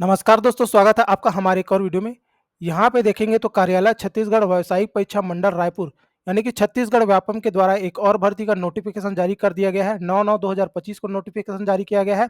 नमस्कार दोस्तों, स्वागत है आपका हमारे एक और वीडियो में। यहाँ पे देखेंगे तो कार्यालय छत्तीसगढ़ व्यावसायिक परीक्षा मंडल रायपुर यानी कि छत्तीसगढ़ व्यापम के द्वारा एक और भर्ती का नोटिफिकेशन जारी कर दिया गया है। 9/9/2025 को नोटिफिकेशन जारी किया गया है।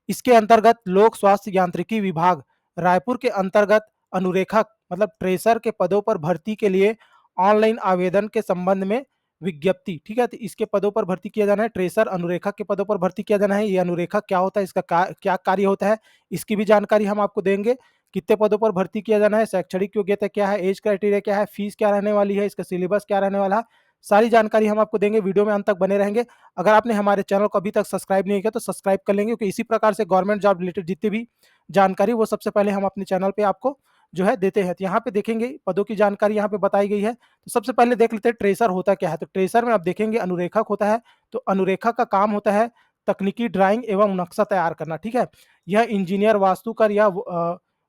इसके अंतर्गत लोक स्वास्थ्य यांत्रिकी विभाग रायपुर के अंतर्गत अनुरेखक मतलब ट्रेसर के पदों पर भर्ती के लिए ऑनलाइन आवेदन के संबंध में विज्ञप्ति, ठीक है। तो इसके पदों पर भर्ती किया जाना है। ट्रेसर अनुरेखक के पदों पर भर्ती किया जाना है। ये अनुरेखक क्या होता है, इसका क्या कार्य होता है, इसकी भी जानकारी हम आपको देंगे। कितने पदों पर भर्ती किया जाना है, शैक्षणिक योग्यता क्या है, एज क्राइटेरिया क्या है, फीस क्या रहने वाली है, इसका सिलेबस क्या रहने वाला है, सारी जानकारी हम आपको देंगे। वीडियो में अंत तक बने रहेंगे। अगर आपने हमारे चैनल को अभी तक सब्सक्राइब नहीं किया तो सब्सक्राइब कर लेंगे, क्योंकि इसी प्रकार से गवर्नमेंट जॉब रिलेटेड जितनी भी जानकारी वो सबसे पहले हम अपने चैनल पे आपको जो है देते हैं। तो यहाँ पे देखेंगे पदों की जानकारी यहाँ पे बताई गई है। तो सबसे पहले देख लेते हैं ट्रेसर होता क्या है। तो ट्रेसर में आप देखेंगे अनुरेखक होता है। तो अनुरेखक का काम होता है तकनीकी ड्राइंग एवं नक्शा तैयार करना, ठीक है। यह इंजीनियर, वास्तुकार या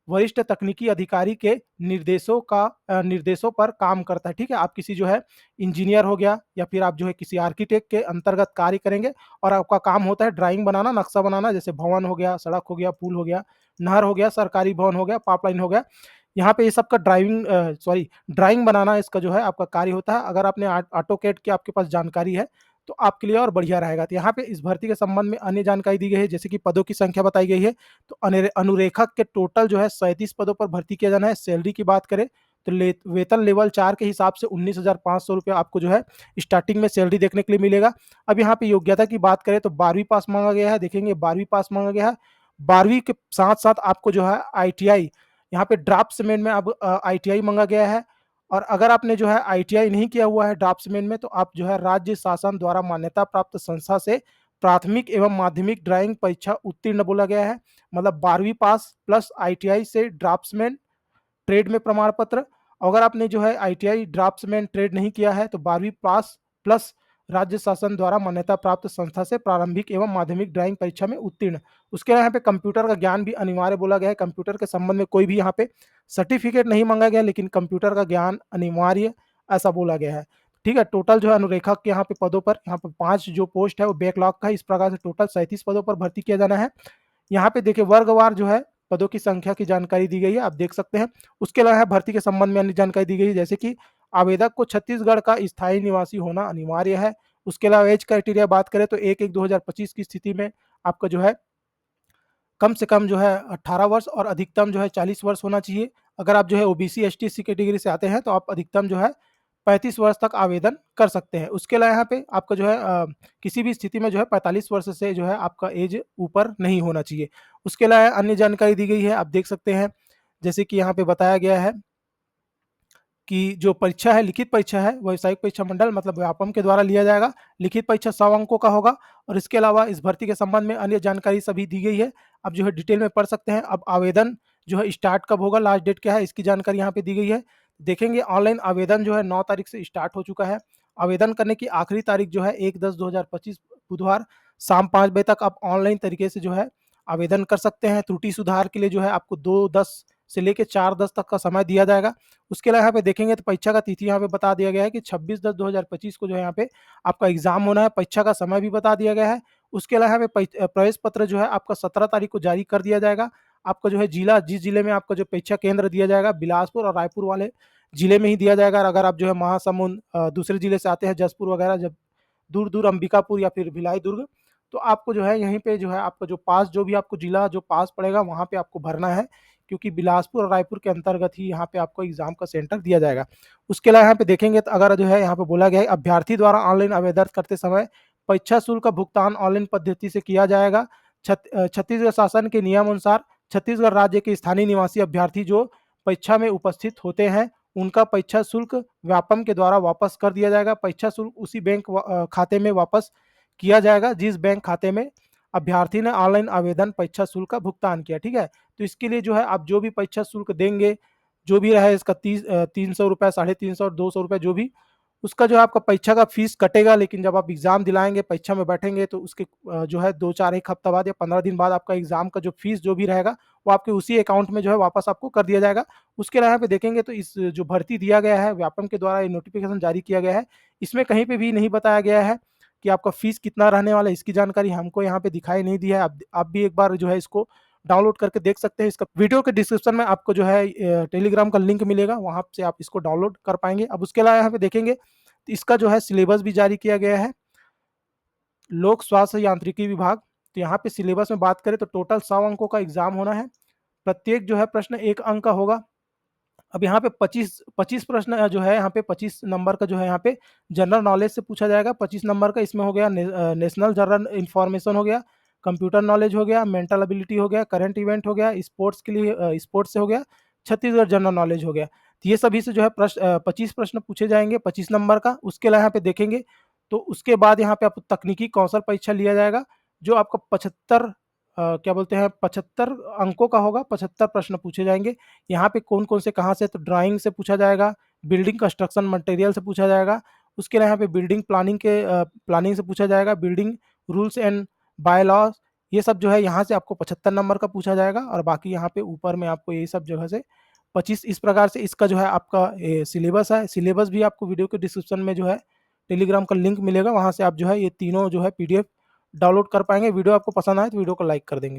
वरिष्ठ तकनीकी अधिकारी के निर्देशों पर काम करता है, ठीक है। आप किसी जो है इंजीनियर हो गया या फिर आप जो है किसी आर्किटेक्ट के अंतर्गत कार्य करेंगे और आपका काम होता है ड्राइंग बनाना, नक्शा बनाना, जैसे भवन हो गया, सड़क हो गया, पुल हो गया, नहर हो गया, सरकारी भवन हो गया, पाइपलाइन हो गया। यहाँ पे ये सबका ड्राइंग बनाना इसका जो है आपका कार्य होता है। अगर आपने ऑटोकैड की आपके पास जानकारी है तो आपके लिए और बढ़िया रहेगा। तो यहाँ पे इस भर्ती के संबंध में अन्य जानकारी दी गई है, जैसे कि पदों की संख्या बताई गई है। तो अनुरेखक के टोटल जो है 37 पदों पर भर्ती किया जाना है। सैलरी की बात करें तो वेतन लेवल 4 के हिसाब से 19,500 रुपये आपको जो है स्टार्टिंग में सैलरी देखने के लिए मिलेगा। अब यहाँ पे योग्यता की बात करें तो 12वीं पास मांगा गया है। देखेंगे 12वीं पास मांगा गया है। 12वीं के साथ साथ आपको जो है ITI, यहाँ पे ड्राफ्ट्समैन में अब ITI मांगा गया है। और अगर आपने जो है ITI नहीं किया हुआ है ड्राफ्ट्समैन में, तो आप जो है राज्य शासन द्वारा मान्यता प्राप्त संस्था से प्राथमिक एवं माध्यमिक ड्राइंग परीक्षा उत्तीर्ण बोला गया है। मतलब 12वीं पास प्लस ITI से ड्राफ्ट्समैन ट्रेड में प्रमाण पत्र। अगर आपने जो है ITI ड्राफ्ट्समैन ट्रेड नहीं किया है तो 12वीं पास प्लस राज्य शासन द्वारा मान्यता प्राप्त संस्था से प्रारंभिक एवं माध्यमिक ड्राइंग परीक्षा में उत्तीर्ण। उसके यहाँ पे कंप्यूटर का ज्ञान भी अनिवार्य बोला गया है। कंप्यूटर के संबंध में कोई भी यहाँ पे सर्टिफिकेट नहीं मांगा गया, लेकिन कंप्यूटर का ज्ञान अनिवार्य ऐसा बोला गया है, ठीक है। टोटल जो है अनुरेखक के यहाँ पे पदों पर यहाँ पे 5 जो पोस्ट है वो बैकलॉग का है। इस प्रकार से टोटल 37 पदों पर भर्ती किया जाना है। यहाँ पे देखिए वर्गवार जो है पदों की संख्या की जानकारी दी गई है, आप देख सकते हैं। उसके अलावा भर्ती के संबंध में अन्य जानकारी दी गई है, जैसे कि आवेदक को छत्तीसगढ़ का स्थायी निवासी होना अनिवार्य है। उसके अलावा एज क्राइटेरिया बात करें तो 1/1/2025 की स्थिति में आपका जो है कम से कम जो है 18 वर्ष और अधिकतम जो है 40 वर्ष होना चाहिए। अगर आप जो है OBC ST कैटेगरी से आते हैं तो आप अधिकतम जो है 35 वर्ष तक आवेदन कर सकते हैं। उसके अलावा यहाँ पे आपका जो है किसी भी स्थिति में जो है 45 वर्ष से जो है आपका एज ऊपर नहीं होना चाहिए। उसके अलावा अन्य जानकारी दी गई है, आप देख सकते हैं। जैसे कि यहाँ पे बताया गया है कि जो परीक्षा है, लिखित परीक्षा है, व्यावसायिक परीक्षा मंडल मतलब व्यापम के द्वारा लिया जाएगा। लिखित परीक्षा 100 अंकों का होगा। और इसके अलावा इस भर्ती के संबंध में अन्य जानकारी सभी दी गई है, आप जो है डिटेल में पढ़ सकते हैं। अब आवेदन जो है स्टार्ट कब होगा, लास्ट डेट क्या है, इसकी जानकारी यहाँ पे दी गई है। देखेंगे ऑनलाइन आवेदन जो है 9 तारीख से स्टार्ट हो चुका है। आवेदन करने की आखिरी तारीख जो है 1/10/2025 बुधवार शाम 5 बजे तक आप ऑनलाइन तरीके से जो है आवेदन कर सकते हैं। त्रुटि सुधार के लिए जो है आपको 2/10 से लेके 4/10 तक का समय दिया जाएगा। उसके अलावा यहाँ पे देखेंगे तो परीक्षा का तिथि यहाँ पे बता दिया गया है कि 26/10/2025 को जो है यहाँ पे आपका एग्जाम होना है। परीक्षा का समय भी बता दिया गया है। उसके अलावा यहाँ पे प्रवेश पत्र जो है आपका 17 तारीख को जारी कर दिया जाएगा। आपका जो है जिला, जिस जिले में आपका जो परीक्षा केंद्र दिया जाएगा, बिलासपुर और रायपुर वाले जिले में ही दिया जाएगा। और अगर आप जो है महासमुंद दूसरे जिले से आते हैं, जसपुर वगैरह, जब दूर दूर अंबिकापुर या फिर भिलाई दुर्ग, तो आपको जो है यहीं पे जो है आपका जो पास, जो भी आपको जिला जो पास पड़ेगा वहाँ पे आपको भरना है, क्योंकि बिलासपुर और रायपुर के अंतर्गत ही यहाँ पे आपको एग्जाम का सेंटर दिया जाएगा। उसके अलावा यहाँ पे देखेंगे तो अगर जो है यहाँ पे बोला गया है अभ्यर्थी द्वारा ऑनलाइन आवेदन करते समय परीक्षा शुल्क का भुगतान ऑनलाइन पद्धति से किया जाएगा। छत्तीसगढ़ शासन के नियम अनुसार छत्तीसगढ़ राज्य के स्थानीय निवासी अभ्यर्थी जो परीक्षा में उपस्थित होते हैं उनका परीक्षा शुल्क व्यापम के द्वारा वापस कर दिया जाएगा। परीक्षा शुल्क उसी बैंक खाते में वापस किया जाएगा जिस बैंक खाते में अभ्यर्थी ने ऑनलाइन आवेदन परीक्षा शुल्क का भुगतान किया, ठीक है। तो इसके लिए जो है आप जो भी परीक्षा शुल्क देंगे, जो भी रहे इसका 300 रुपये, 350 और 200 रुपये, जो भी उसका जो है आपका परीक्षा का फीस कटेगा। लेकिन जब आप एग्जाम दिलाएंगे, परीक्षा में बैठेंगे, तो उसके जो है 2-4 एक हफ्ता बाद या 15 दिन बाद आपका एग्जाम का जो फीस जो भी रहेगा वो आपके उसी अकाउंट में जो है वापस आपको कर दिया जाएगा। उसके अलावा यहाँ पे देखेंगे तो इस जो भर्ती दिया गया है, व्यापम के द्वारा ये नोटिफिकेशन जारी किया गया है, इसमें कहीं पे भी नहीं बताया गया है कि आपका फीस कितना रहने वाला है। इसकी जानकारी हमको यहाँ पे दिखाई नहीं दी है। आप भी एक बार जो है इसको डाउनलोड करके देख सकते हैं। इसका वीडियो के डिस्क्रिप्शन में आपको जो है टेलीग्राम का लिंक मिलेगा, वहाँ से आप इसको डाउनलोड कर पाएँगे। अब उसके अलावा यहाँ पे देखेंगे तो इसका जो है सिलेबस भी जारी किया गया है, लोक स्वास्थ्य यांत्रिकी विभाग। तो यहाँ पे सिलेबस में बात करें तो टोटल 100 अंकों का एग्ज़ाम होना है। प्रत्येक जो है प्रश्न 1 अंक का होगा। अब यहाँ पे 25 प्रश्न जो है यहाँ पे 25 नंबर का जो है यहाँ पे जनरल नॉलेज से पूछा जाएगा। 25 नंबर का इसमें हो गया नेशनल जनरल इन्फॉर्मेशन हो गया, कंप्यूटर नॉलेज हो गया, मेंटल एबिलिटी हो गया, करंट इवेंट हो गया, स्पोर्ट्स के लिए स्पोर्ट्स से हो गया, छत्तीसगढ़ जनरल नॉलेज हो गया। तो ये सभी से जो है 25 प्रश्न पूछे जाएँगे 25 नंबर का। उसके अलावा यहाँ पे देखेंगे तो उसके बाद यहाँ पे आपको तकनीकी कौशल परीक्षा लिया जाएगा, जो आपका 75 क्या बोलते हैं 75 अंकों का होगा, 75 प्रश्न पूछे जाएँगे। यहाँ पे कौन-कौन से कहाँ से तो ड्राइंग से पूछा जाएगा, बिल्डिंग कंस्ट्रक्शन मटेरियल से पूछा जाएगा, उसके अलावा यहाँ पे बिल्डिंग प्लानिंग से पूछा जाएगा, building rules and bylaws ये सब जो है यहाँ से आपको 75 नंबर का पूछा जाएगा और बाकी यहाँ पे ऊपर में आपको ये सब जगह से 25 इस प्रकार से इसका जो है आपका सिलेबस है। सिलेबस भी आपको वीडियो के डिस्क्रिप्शन में जो है टेलीग्राम का लिंक मिलेगा, वहाँ से आप जो है ये तीनों जो है पीडीएफ डाउनलोड कर पाएँगे। वीडियो आपको पसंद आए तो वीडियो को लाइक कर देंगे।